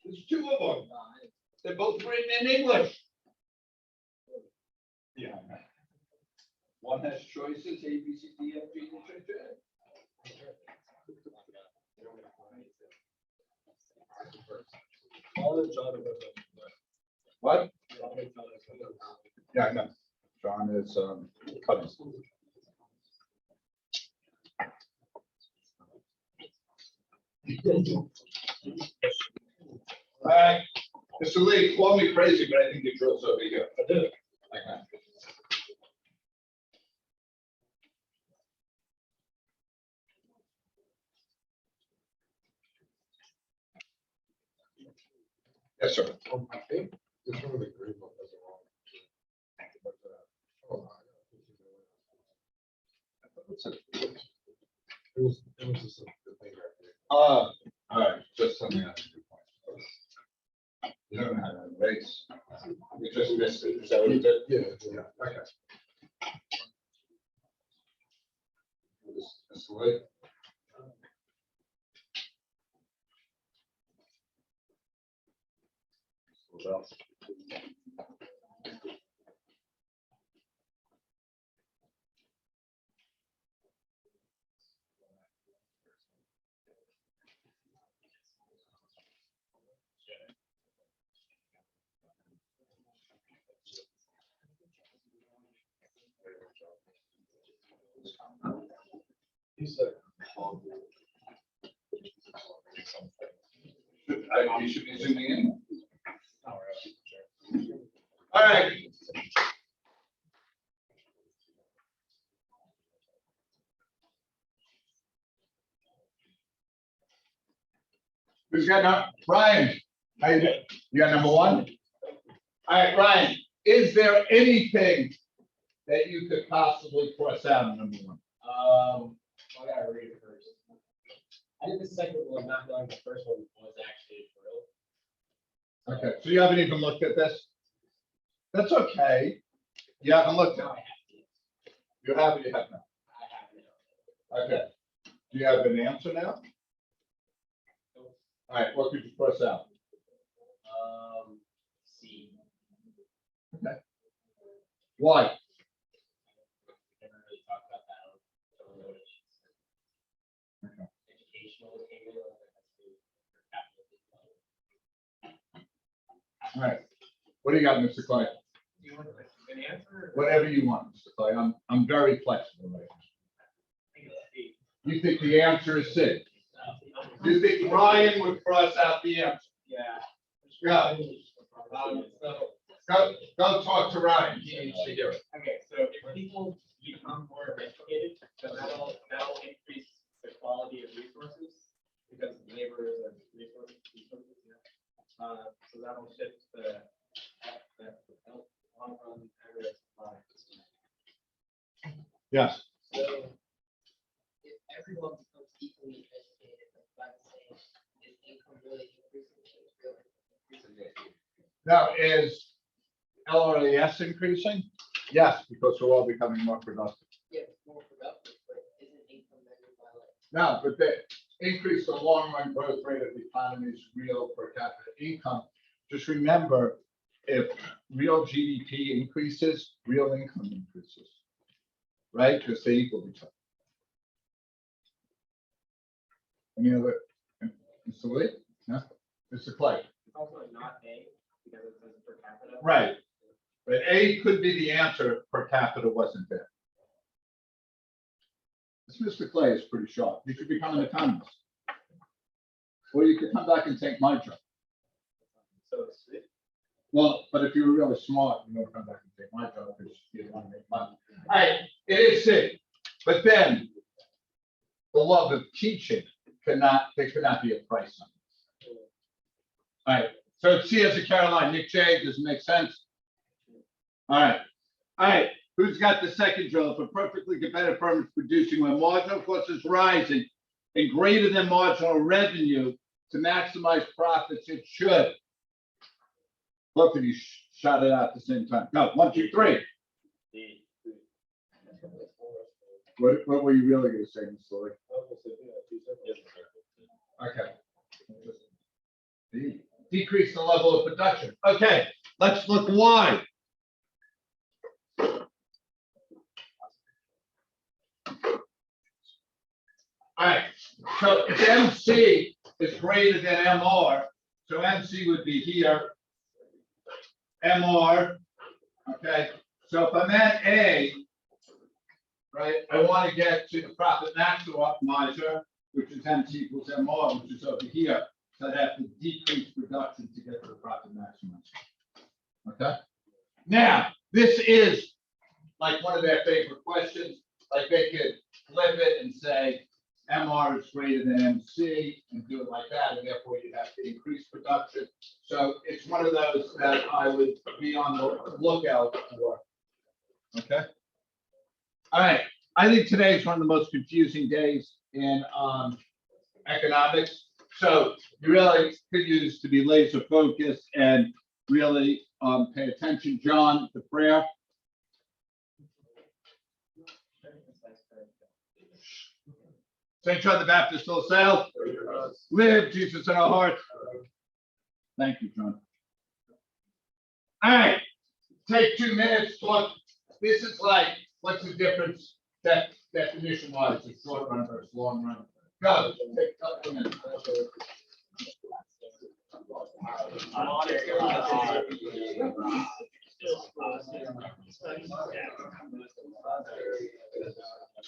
There's two of them. They're both written in English. Yeah. One has choices, A, B, C, D, F, G, H, I, J. What? Yeah, I know. John is cutting. All right, Mr. Lee, call me crazy, but I think the drill's over here. I did. Okay. Yes, sir. I think this one of the green one was wrong. It was just a good thing right there. All right, just something I have to point. You don't know how to race. You just missed it. Is that what you did? Yeah. Okay. Mr. Lee? What else? He said. You should be zooming in. All right. Who's got Ryan? How you doing? You got number one? All right, Ryan, is there anything that you could possibly cross out in number one? I gotta read it first. I did the second one, not knowing the first one was actually a drill. Okay, so you haven't even looked at this? That's okay. You haven't looked at Now I it. have to. You have it, you have not. I have it. Okay. Do you have an answer now? All right, what could you cross out? C. Why? Never really talked about that on. Don't know what it is. Okay. Educational came in. All right. What do you got, Mr. Clay? Do you want an answer? Whatever you want, Mr. Clay. I'm very flexible right now. I think it's C. You think the answer is C? You think Ryan would cross out the answer? Yeah. Yeah. So, Go talk to Ryan. He needs to hear it. okay, so if people become more educated, then that'll increase the quality of resources because labor is a resource, yeah. So that'll shift the long run aggregate supply. Yes. So if everyone becomes equally educated, like by the same, is income really increasing? Now, is LRAS increasing? Yes, because we're all becoming more productive. Yeah, it's more productive, but isn't income measured by like? No, but the increase the long run growth rate of the economy's real per capita income. Just remember, if real GDP increases, real income increases. Right? Because they equal each other. Any other? Mr. Lee? No? Mr. Clay? It's also not A because it says per capita. Right. But A could be the answer, per capita wasn't there. This Mr. Clay is pretty sharp. You should become an economist. Or you could come back and take my job. So it's C. Well, but if you were really smart, you would come back and take my job because you want to make money. All right, it is C. But then the love of teaching there cannot be a price on it. All right, so it's C as a Caroline. Nick J, does it make sense? All right, who's got the second drill? If a perfectly competitive firm is producing when marginal cost is rising and greater than marginal revenue to maximize profits, it should. Both of you shout it out at the same time. Go, 1, 2, 3. D. What were you really going to say, Ms. Lily? Okay. D. decrease the level of production. Okay, let's look why. All right, so if MC is greater than MR, so MC would be here. MR, okay, so if I'm at A, right, I want to get to the profit maximizer, which is MC equals MR, which is over here. So I'd have to decrease production to get to the profit maximizer. Okay, now this is like one of their favorite questions. Like they could flip it and say MR is greater than MC and do it like that, and therefore you have to increase production. So it's one of those that I would be on the lookout for. Okay. All right. I think today is one of the most confusing days in economics. So you really could use to be laser focused and really pay attention. John, the prayer. St. John the Baptist, Full Sail. Live Jesus in our hearts. Thank you, John. All right, take 2 minutes. Talk. This is like, what's the difference definition wise? It's short run versus long run. Go. Take a couple of minutes.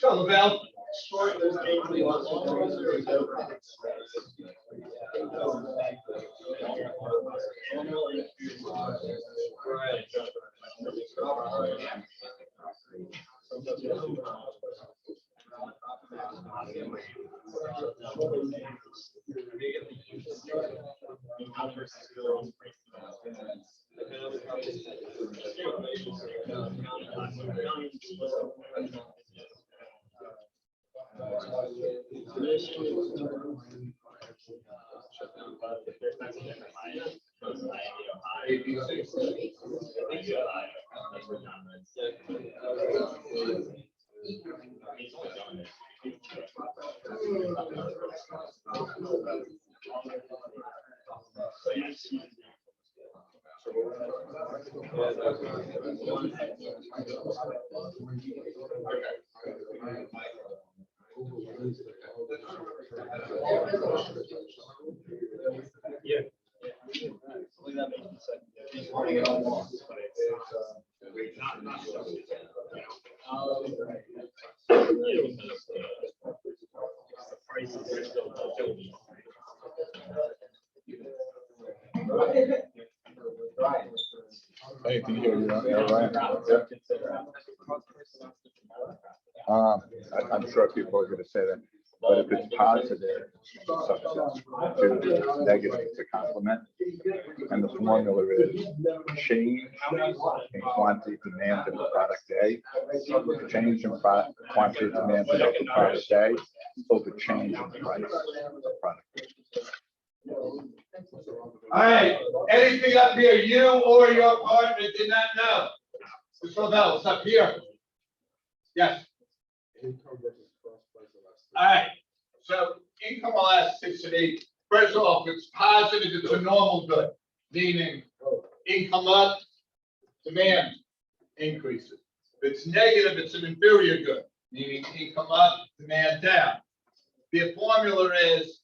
Go, Lavelle. Hey, can you hear me? Right? I'm sure people are going to say that, but if it's positive, to negative to complement, and the formula is change in quantity demanded for product A, change in quantity demanded for product A, over change in price of product B. All right, anything up here you or your partner did not know? Mr. Lavelle, it's up here. Yes. Income versus cost price elasticity. All right, so income elasticity, first off, it's positive, it's a normal good, meaning income up, demand increases. If it's negative, it's an inferior good, meaning income up, demand down. The formula is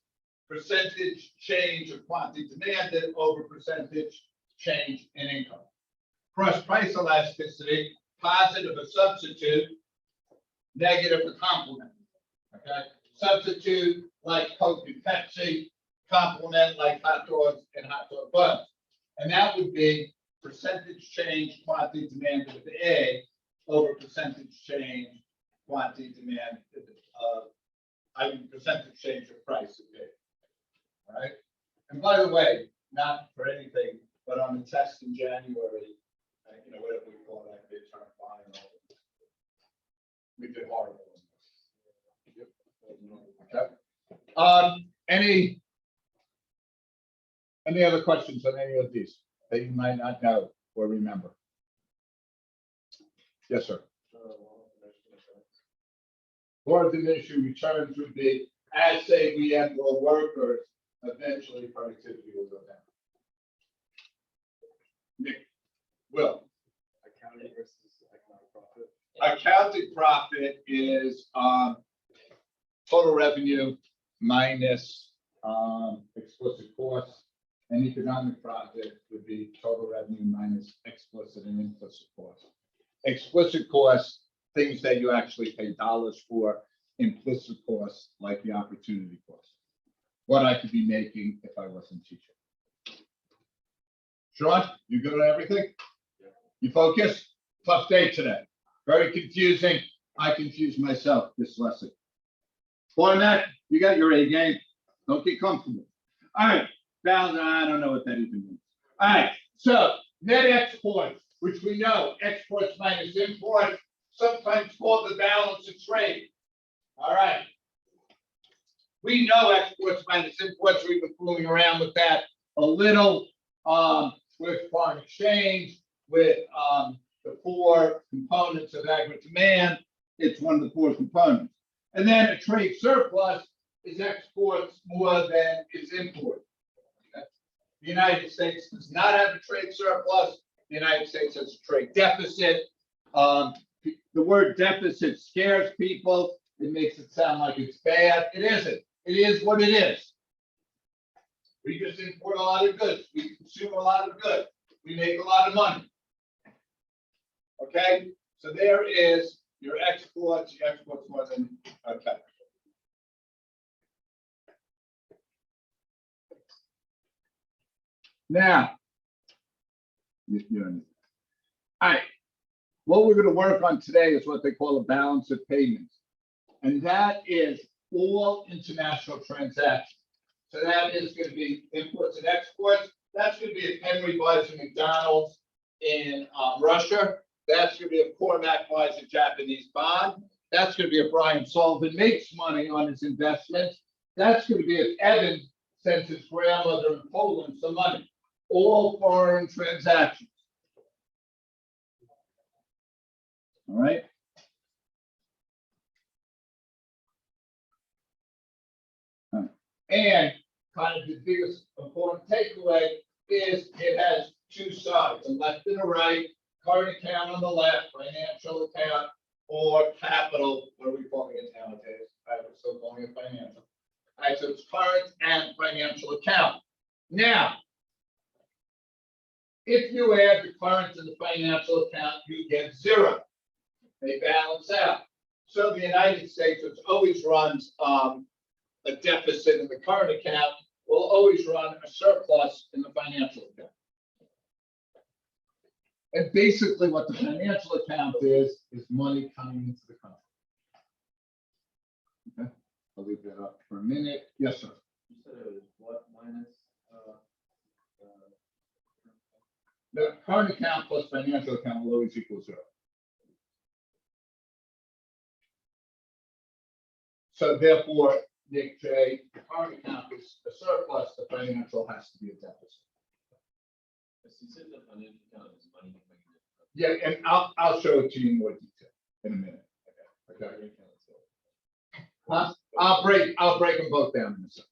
percentage change of quantity demanded over percentage change in income. Cross price elasticity, positive a substitute, negative a complement. Okay, substitute like Coke and Pepsi, complement like hot dogs and hot dog buns. And that would be percentage change quantity demanded with A over percentage change quantity demanded percentage change of price of B. All right. And by the way, not for anything, but on the test in January, whatever we call that, midterm final, we did horrible. Okay. Any other questions on any of these that you might not know or remember? Yes, sir. Board diminishing returns would be, as say we have more workers, eventually productivity will go down. Will. Accounting versus economic profit. Accounting profit is, total revenue minus, explicit costs. And economic profit would be total revenue minus explicit and implicit costs. Explicit costs, things that you actually pay dollars for. Implicit costs, like the opportunity cost. What I could be making if I wasn't teaching. Sean, you good on everything? You focus? Tough day today. Very confusing. I confused myself this lesson. Format, you got your A game. Don't get comfortable. All right, balance, I don't know what that even means. All right, so net exports, which we know, exports minus imports, sometimes called the balance of trade. All right. We know exports minus imports. We've been fooling around with that a little, with foreign exchange, with, the four components of aggregate demand. It's one of the four components. And then a trade surplus is exports more than is import. Okay? The United States does not have a trade surplus. The United States has a trade deficit. The word deficit scares people. It makes it sound like it's bad. It isn't. It is what it is. We just import a lot of goods. We consume a lot of goods. We make a lot of money. Okay, so there is your exports. Your exports more than, okay. Now, all right, what we're going to work on today is what they call a balance of payments. And that is all international transactions. So that is going to be imports and exports. That's going to be if Henry buys a McDonald's in Russia. That's going to be if Cormac buys a Japanese bond. That's going to be if Brian Sullivan makes money on his investments. That's going to be if Evan sends his grandmother in Poland some money. All foreign transactions. All right. And kind of the biggest important takeaway is it has two sides, a left and a right, current account on the left, financial account, or capital, what are we calling it nowadays? We're still calling it financial. All right, so it's current and financial account. Now, if you add the current to the financial account, you get zero. They balance out. So the United States, which always runs a deficit in the current account, will always run a surplus in the financial account. And basically what the financial account is money coming into the country. Okay, I'll leave that up for a minute. Yes, sir. You said it was what minus, The current account plus financial account will always equal zero. So therefore, Nick J, the current account is a surplus, the financial has to be a deficit. you said the financial account is money. Yeah, and I'll show it to you in more detail in a minute. Okay. Huh? I'll break them both down in a second.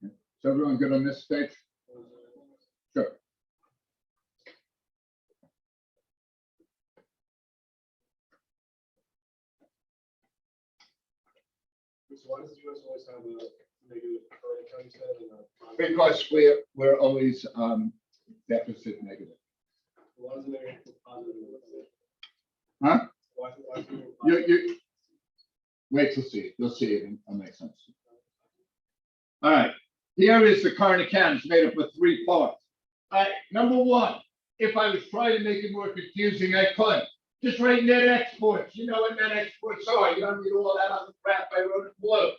Okay. So everyone good on this page? Sure. So why does the US always have a negative current account instead and a? Because we're always deficit negative. Why doesn't it go positive? Huh? Why is it go positive? You wait till see it. You'll see it. It'll make sense. All right. Here is the current account. It's made up of three parts. All right. Number one, if I was trying to make it more confusing, I could. Just write net exports. You know what net exports are. You don't need all that other crap I wrote in blue. All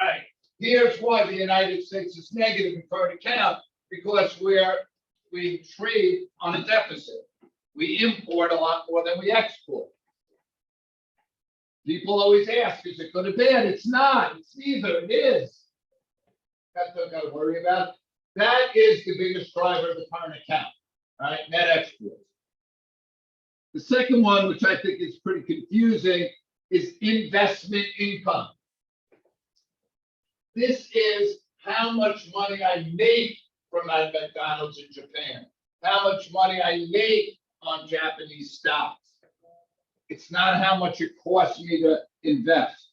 right. Here's why the United States is negative in current account, because we trade on a deficit. We import a lot more than we export. People always ask, is it good or bad? It's not. It's neither. It is. That's what I've got to worry about. That is the biggest driver of the current account. All right, net exports. The second one, which I think is pretty confusing, is investment income. This is how much money I make from my McDonald's in Japan. how much money I make on Japanese stocks. It's not how much it costs me to invest.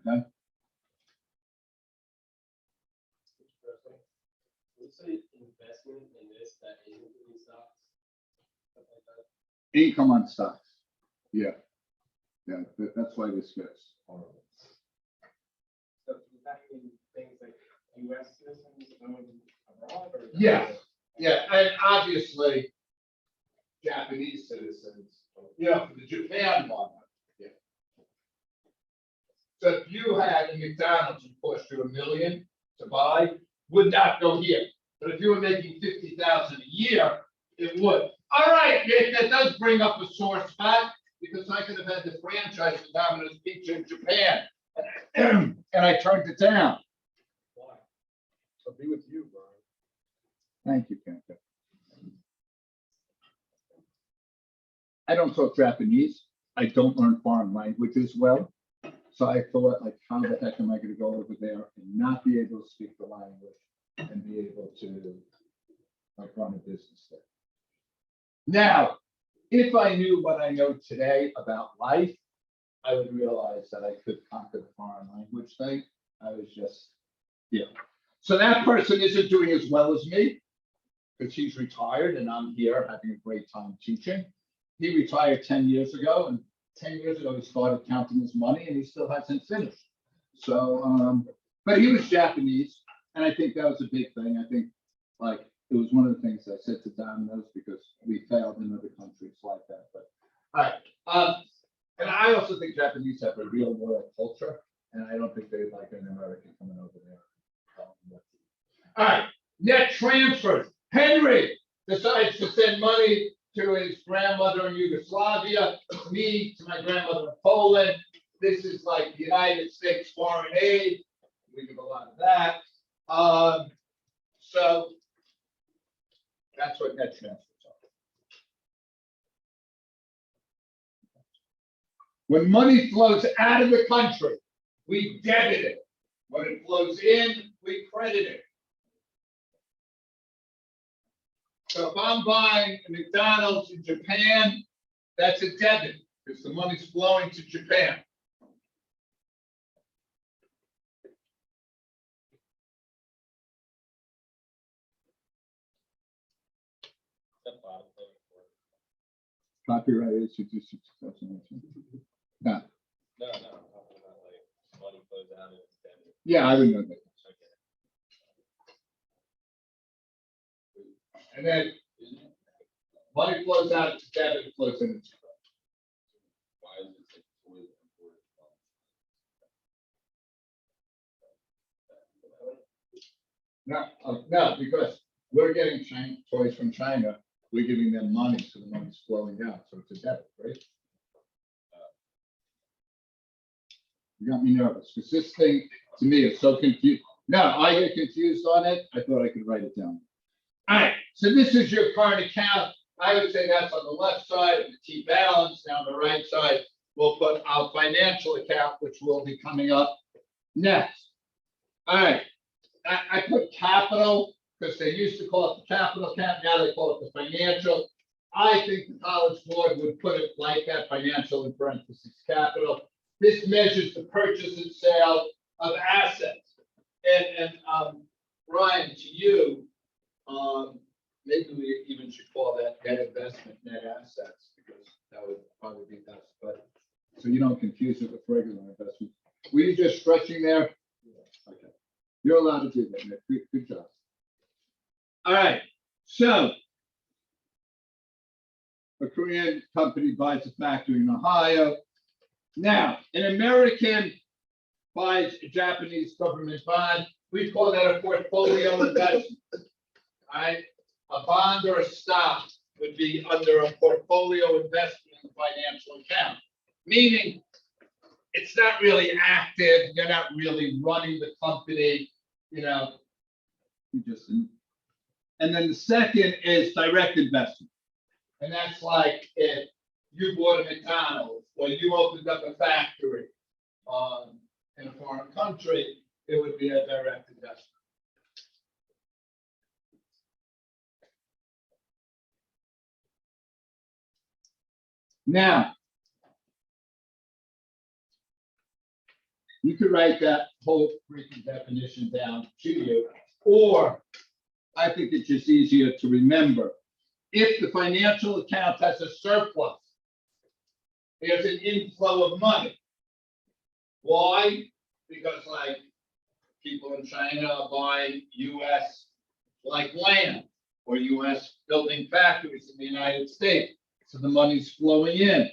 Okay, Let's say investment in this that isn't in stocks. Stuff like that. income on stocks. Yeah. Yeah, that's why this fits. So does that mean things like US citizens going abroad or? Yeah. Yeah, and obviously, Japanese citizens, for the Japan one. Yeah. So if you had a McDonald's and cost you $1 million to buy, would not go here. But if you were making 50,000 a year, it would. All right, Nick, that does bring up a sore spot, because I could have had the franchise of Domino's Pizza in Japan, and I turned it down. Why? I'll be with you, Brian. Thank you, Kenta. I don't talk Japanese. I don't learn foreign languages well. So I thought, like, how the heck am I gonna go over there and not be able to speak the language and be able to, like, run a business there? Now, if I knew what I know today about life, I would realize that I could conquer the foreign language thing. I was just, So that person isn't doing as well as me, because he's retired and I'm here having a great time teaching. He retired 10 years ago, and 10 years ago he started counting his money, and he still hasn't finished. So, but he was Japanese, and I think that was a big thing. I think, like, it was one of the things I said to Domino's, because we failed in other countries like that. But all right, and I also think Japanese have a real loyal culture, and I don't think they'd like an American coming over there. All right, net transfers. Henry decides to send money to his grandmother in Yugoslavia, me to my grandmother in Poland. This is like the United States foreign aid. We give a lot of that. So that's what net transfers are. When money flows out of the country, we debit it. When it flows in, we credit it. So if I'm buying a McDonald's in Japan, that's a debit, because the money's flowing to Japan. Copyright issue 2018. No. No, I'm talking about like money flows out and it's debit. Yeah, I would know that. And then money flows out, it's debit, it flows in. Why is it toys imported from? No, because we're getting toys from China, we're giving them money, so the money's flowing out, so it's a debit, right? You got me nervous, because this thing, to me, is so confused. No, I get confused on it, I thought I could write it down. All right, so this is your current account. I would say that's on the left side, the T balance. Now on the right side, we'll put our financial account, which will be coming up next. All right, I put capital, because they used to call it the capital account, now they call it the financial. I think the College Board would put it like that, financial in parentheses, capital. This measures the purchase and sale of assets. And Ryan, to you, maybe we even should call that net investment, net assets, because that would probably be best, but so you don't confuse it with regular investment. Were you just stretching there? Okay. You're allowed to do that, Nick. Good job. All right, so a Korean company buys a factory in Ohio. Now, an American buys a Japanese government bond. We call that a portfolio investment. All right, a bond or a stock would be under a portfolio investment in the financial account, meaning it's not really active. You're not really running the company, you know. You just, and then the second is direct investment, and that's like if you bought a McDonald's or you opened up a factory in a foreign country, it would be a direct investment. Now, you could write that whole freaking definition down to you, or I think it's just easier to remember. If the financial account has a surplus, there's an inflow of money. Why? Because like people in China are buying US like land or US building factories in the United States. So the money's flowing in.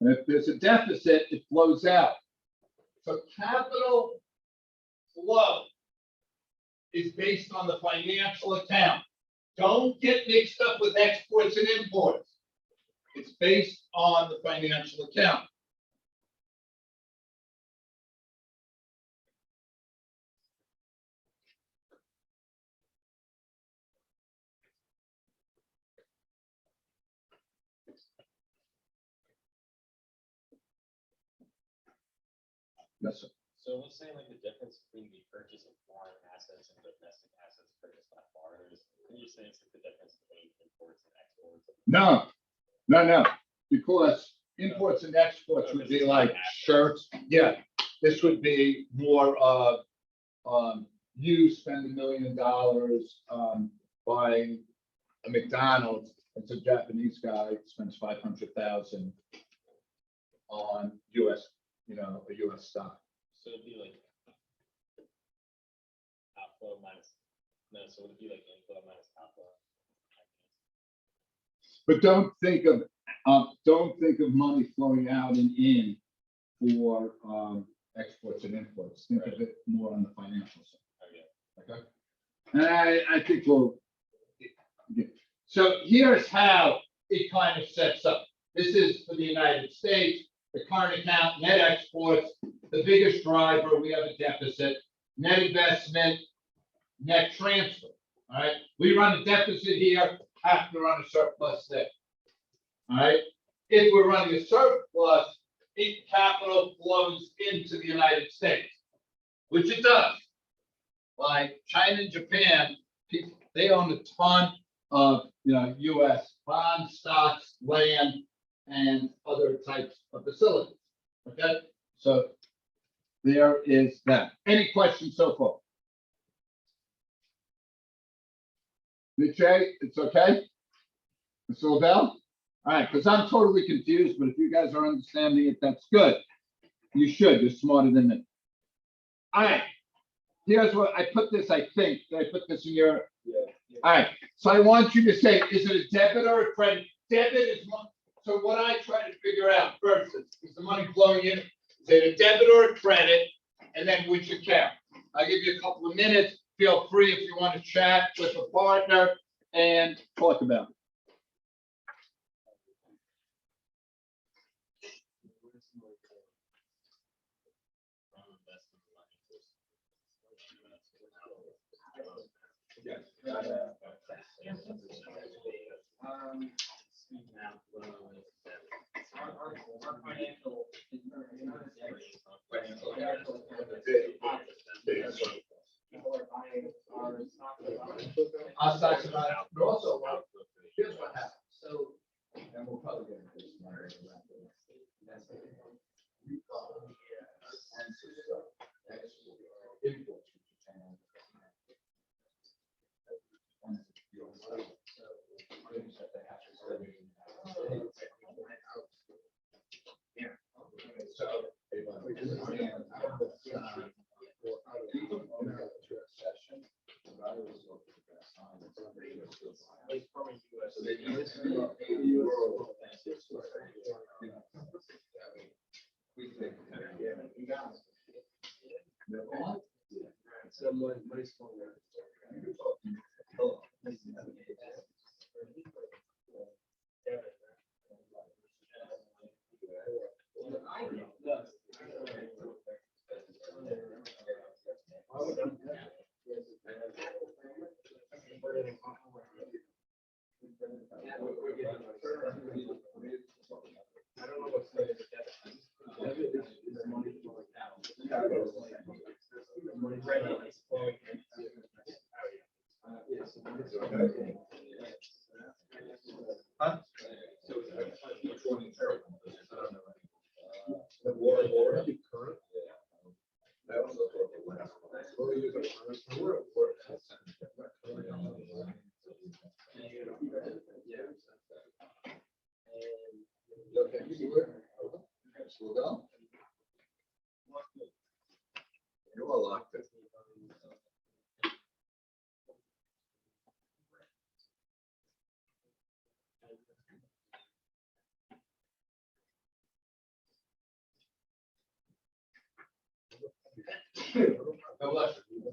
And if there's a deficit, it flows out. So capital flow is based on the financial account. Don't get mixed up with exports and imports. It's based on the financial account. Yes, sir. So let's say like the difference between the purchase of foreign assets and domestic assets purchased by foreigners, can you say it's like the difference between imports and exports? No, because imports and exports would be like shirts. Yeah, this would be more of, you spend $1 million, buying a McDonald's. It's a Japanese guy spends 500,000 on US, a US stock. So it'd be like outflow minus, no, so it'd be like inflow minus outflow. But don't think of money flowing out and in for, exports and imports. Think of it more on the financial side. Okay. Okay? And I think so here's how it kind of sets up. This is for the United States, the current account, net exports, the biggest driver, we have a deficit, net investment, net transfer, all right? We run a deficit here, have to run a surplus there, all right? If we're running a surplus, capital flows into the United States, which it does. Like China and Japan, they own a ton of, US bonds, stocks, land, and other types of facilities. Okay, so there is that. Any questions so far? Mitch, it's okay? Mr. Lavelle? All right, because I'm totally confused, but if you guys are understanding it, that's good. You should, you're smarter than me. All right, here's what I put this, I think. Did I put this in your? Yeah. All right, so I want you to say, is it a debit or a credit? Debit is money. So what I try to figure out first is the money flowing in, is it a debit or a credit? And then which account? I'll give you a couple of minutes. Feel free if you want to chat with a partner and talk about it. Our financial. People are buying our stock. I'll talk about it, but also, here's what happens. So, And we'll probably get into this tomorrow. The war, current. That was the last one. Well, you got current, we're at work. Okay, you do it. Slow down. You're all locked in. God bless you.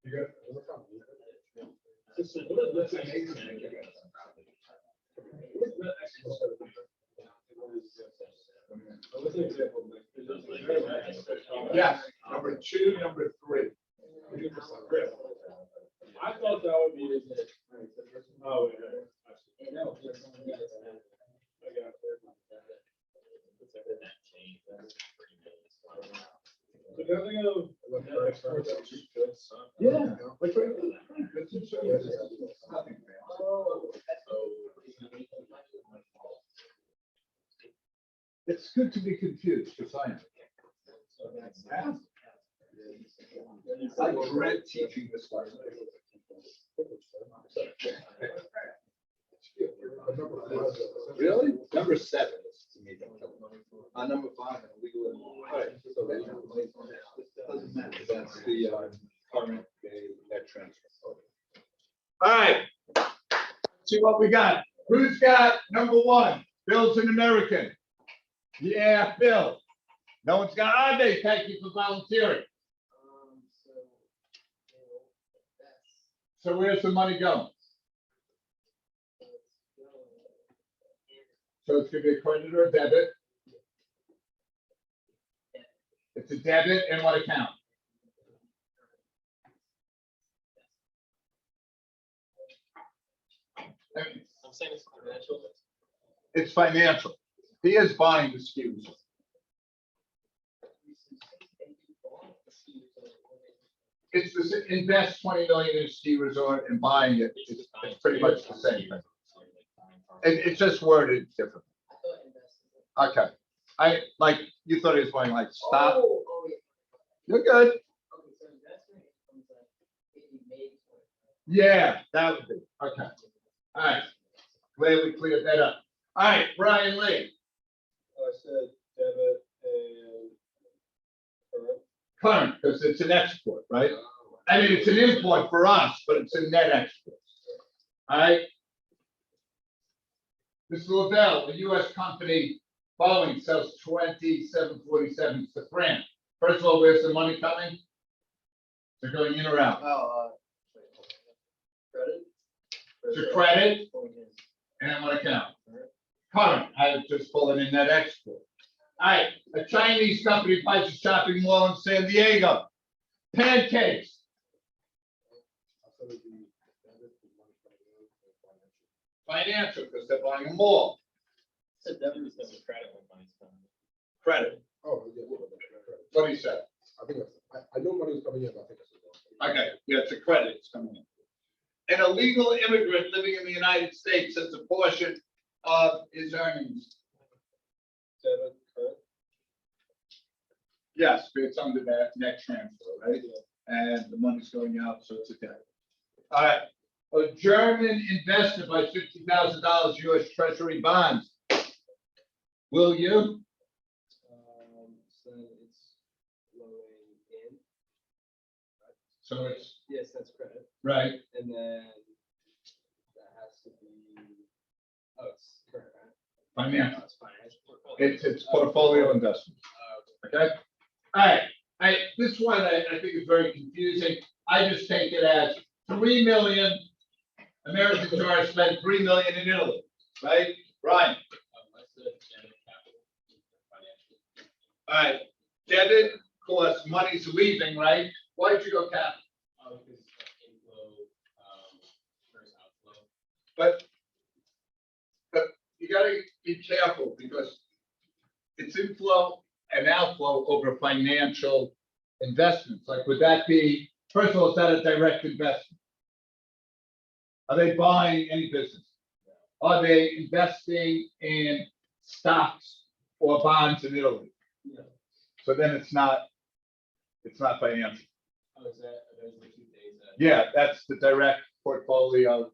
You got. Yes, number 2, number 3. I thought that would be. Oh, yeah. You know, I got it. So nothing of. Yeah. Like, that's just- nothing. It's good to be confused, because I am. I dread teaching this lesson. Really? Number 7 is to me. Number 5, legal. Doesn't matter. That's the current net transfer. All right. See what we got. Who's got number 1? Bill's an American. Yeah, Bill. No one's got, are they? Thank you for volunteering. so, you know, that's, So where's the money going? So it's gonna be a credit or a debit? It's a debit in what account? I'm saying it's financial. It's financial. He is buying the SKUs. It's the, invest 20 million in ski resort and buying it. It's pretty much the same thing. It's just worded different. I thought investment. Okay. I, like, you thought he was buying like stock. Oh, yeah. You're good. Okay, so investment comes like, if you made. Yeah, that would be, okay. All right. Glad we cleared that up. All right, Brian Lee, I said debit and. current, because it's an export, right? I mean, it's an import for us, but it's a net export. All right? Mr. Lavelle, a US company, Boeing sells 2747s to France. First of all, where's the money coming? They're going in or out? Credit? To credit, and what account? Current, I was just pulling in that export. All right, a Chinese company buys a shopping mall in San Diego. Pancakes, financial, because they're buying a mall. So debit is the credit when money's coming. Credit, Oh, yeah. what do you say? I think that's, I know money is coming in, but I think that's. Okay, yeah, it's a credit, it's coming in. An illegal immigrant living in the United States has a portion of his earnings. Debit, current. Yes, but it's under that net transfer, right? And the money's going out, so it's a debt. All right, a German investor buys $50,000 US Treasury bonds. Will you? So it's flowing in. So it's, Yes, that's credit. right, And then that has to be, oh, it's current, right? financial. It's financial. It's portfolio investment. Okay? All right, this one I think is very confusing. I just take it as 3 million, Americans are spent 3 million in Italy, right? Ryan, all right, debit, of course, money's leaving, right? Why did you go capital? Because inflow, versus outflow. But be careful because it's inflow and outflow over financial investments. Like, would that be, first of all, is that a direct investment? Are they buying any business? Are they investing in stocks or bonds in Italy? Yeah. So then it's not financial. Oh, is that, are those the 2 days that? Yeah, that's the direct portfolio,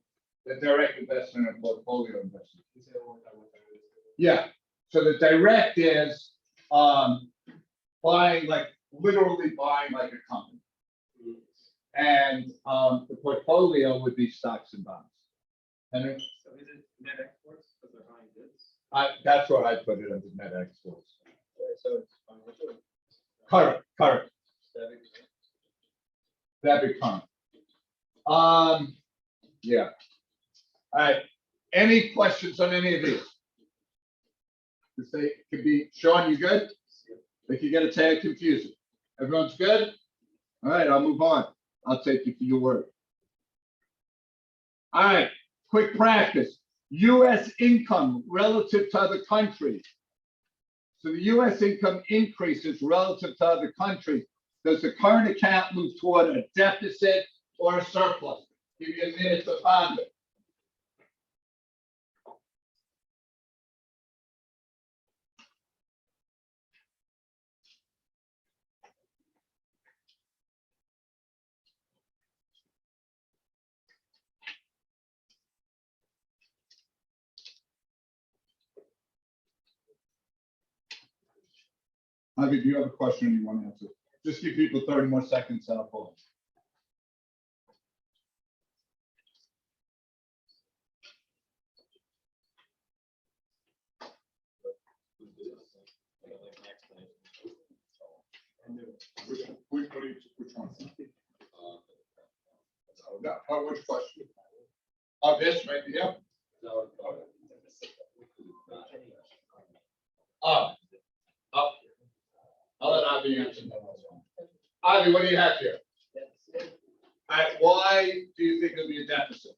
the direct investment and portfolio investment. You said one time, what time it is? Yeah, so the direct is, buying, like, literally buying like a company. And, the portfolio would be stocks and bonds. And it- So is it net exports, because they're buying goods? that's what I put it under net exports. So it's financial. Current, that'd be current. Yeah. All right, any questions on any of these? If they could be, Sean, you good? They could get a tag confusing. Everyone's good? All right, I'll move on. I'll take you for your word. All right, quick practice. US income relative to other countries. So the US income increases relative to other countries. Does the current account move toward a deficit or a surplus? Give you a minute to ponder. Ivy, do you have a question you want to answer? Just give people 30 more seconds. I'll pull it. Which one? No, which question? Oh, this right here? I'll let Ivy answer that one. Ivy, what do you have here? All right, why do you think it'll be a deficit?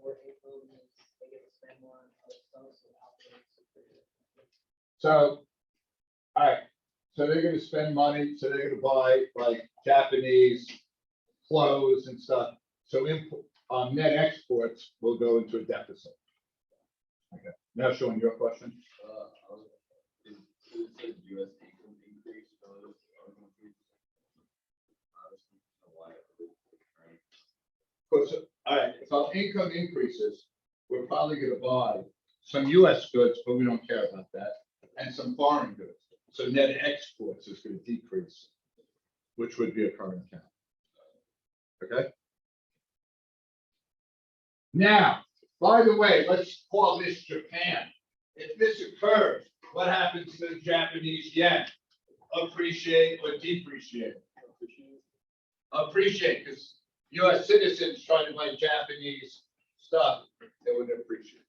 More income means they get to spend more on other stuff, so outflows. So, all right, so they're gonna spend money, so they're gonna buy like Japanese clothes and stuff. So net exports will go into a deficit. Okay, now Sean, your question. Because, all right, if our income increases, we're probably gonna buy some US goods, but we don't care about that, and some foreign goods. So net exports is gonna decrease, which would be a current account. Okay? Now, by the way, let's call this Japan. If this occurs, what happens to the Japanese yen? Appreciate or depreciate? Appreciate, because US citizens trying to buy Japanese stuff, they would appreciate.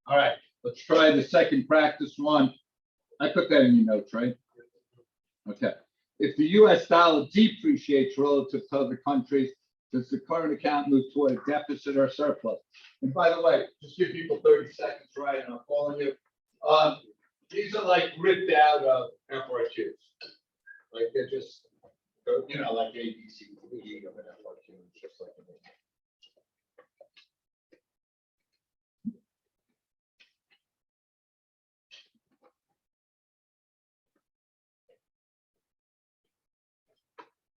All right, let's try the second practice one. I put that in your notes, right? Okay. If the US dollar depreciates relative to other countries, does the current account move toward a deficit or a surplus? And by the way, just give people 30 seconds, right? And I'm calling you. These are like ripped out of FRQs. Like they're just, you know, like A, B, C, D of an FRQ. It's just like.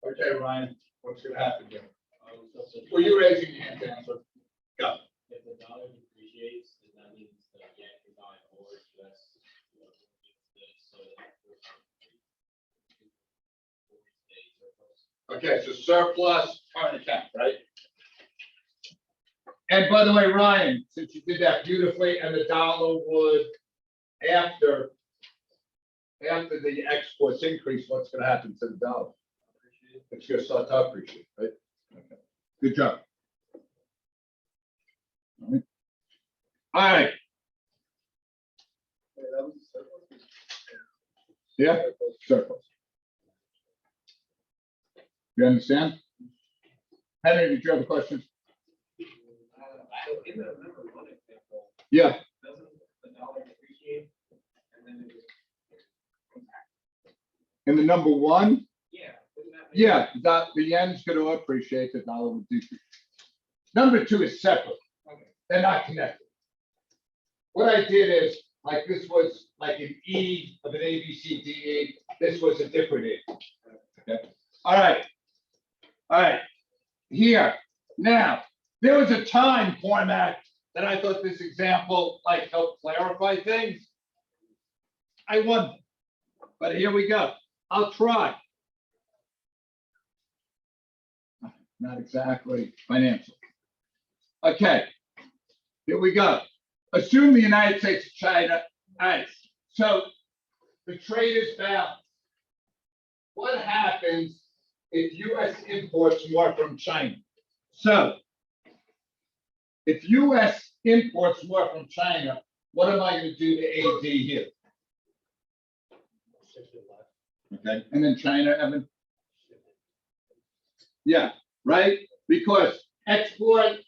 Okay, Ryan, what's gonna happen here? Well, you're raising your hand to answer. Go. If the dollar depreciates, then that means the yen can buy more US. Okay, so surplus current account, right? And by the way, Ryan, since you did that beautifully, and the dollar would, after the exports increase, what's gonna happen to the dollar? It's gonna start to appreciate, right? Okay. Good job. All right. Yeah, surplus. You understand? Henry, did you have a question? I don't even remember one example. Yeah, Doesn't in the number one, Yeah. wouldn't that make- yeah, the yen's gonna appreciate, the dollar will decrease. Number two is separate. Okay. They're not connected. What I did is, like, this was like an E of an A, B, C, D, E. This was a different E. Okay, all right. All right, here, now, there was a time, Cormac, that I thought this example like helped clarify things. I won, but here we go. I'll try. Not exactly financial. Okay, here we go. Assume the United States and China, all right, so the trade is balanced. What happens if US imports more from China? So if US imports more from China, what am I gonna do to AD here? Okay, and then China, Evan? Yeah, right, because export,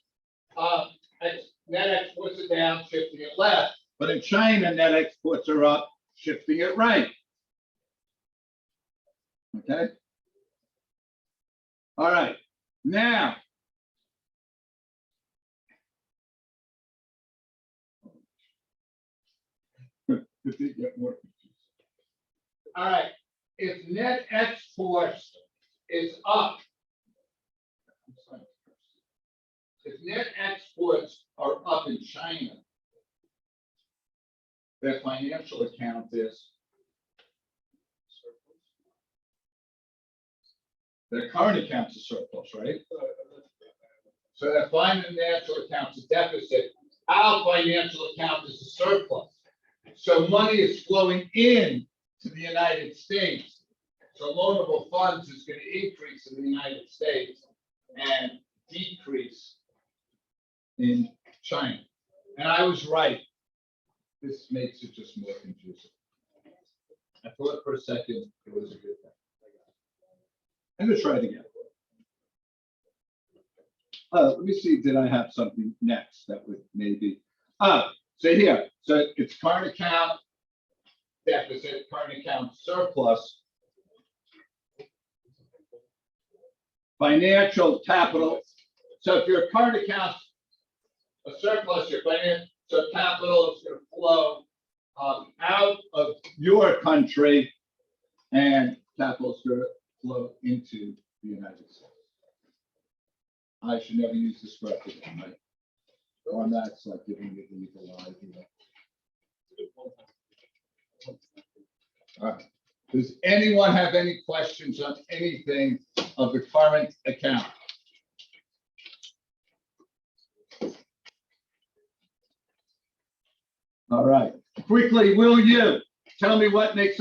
net exports are down, shifting it left, but in China, net exports are up, shifting it right. Okay? All right, now. If it get more confusing. All right, if net exports is up. If net exports are up in China, their financial account is. Their current account's a surplus, right? So their financial account's a deficit, our financial account is a surplus. So money is flowing in to the United States. So loanable funds is gonna increase in the United States and decrease in China. And I was right. This makes it just more confusing. I thought for a second it was a good thing. I'm gonna try it again. Let me see, did I have something next that would maybe, so here, so it's current account deficit, current account surplus. Financial capital, so if your current account a surplus, your financial, so capital is gonna flow out of your country and capital is gonna flow into the United States. I should never use this correctly, right? On that's like giving you the evil eye, you know. All right. Does anyone have any questions on anything of the current account? All right, quickly, will you tell me what makes